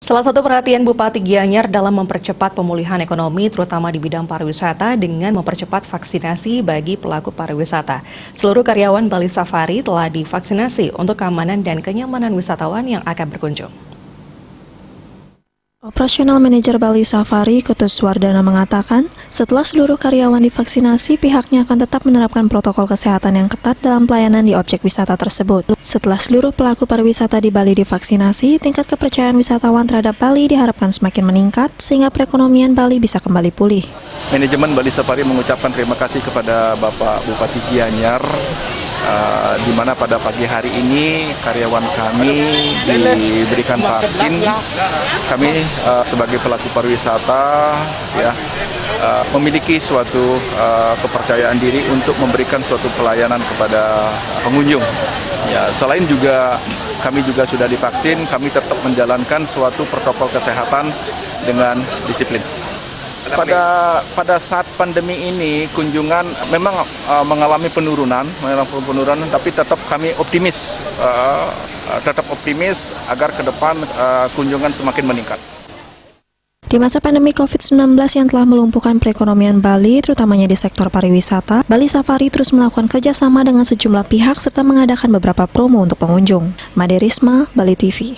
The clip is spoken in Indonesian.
Salah satu perhatian Bupati Gianyar dalam mempercepat pemulihan ekonomi terutama di bidang pariwisata dengan mempercepat vaksinasi bagi pelaku pariwisata. Seluruh karyawan Bali Safari telah divaksinasi untuk keamanan dan kenyamanan wisatawan yang akan berkunjung. Operasional Manajer Bali Safari, Kutus Wardana mengatakan, setelah seluruh karyawan divaksinasi, pihaknya akan tetap menerapkan protokol kesehatan yang ketat dalam pelayanan di objek wisata tersebut. Setelah seluruh pelaku pariwisata di Bali divaksinasi, tingkat kepercayaan wisatawan terhadap Bali diharapkan semakin meningkat, sehingga perekonomian Bali bisa kembali pulih. Manajemen Bali Safari mengucapkan terima kasih kepada Bapak Bupati Gianyar, di mana pada pagi hari ini karyawan kami diberikan vaksin. Kami sebagai pelaku pariwisata memiliki suatu kepercayaan diri untuk memberikan suatu pelayanan kepada pengunjung. Selain juga kami juga sudah divaksin, kami tetap menjalankan suatu protokol kesehatan dengan disiplin. Pada saat pandemi ini kunjungan memang mengalami penurunan, tapi tetap kami optimis agar ke depan kunjungan semakin meningkat. Di masa pandemi COVID-19 yang telah melumpuhkan perekonomian Bali, terutamanya di sektor pariwisata, Bali Safari terus melakukan kerjasama dengan sejumlah pihak serta mengadakan beberapa promo untuk pengunjung. Made Risma, Bali TV.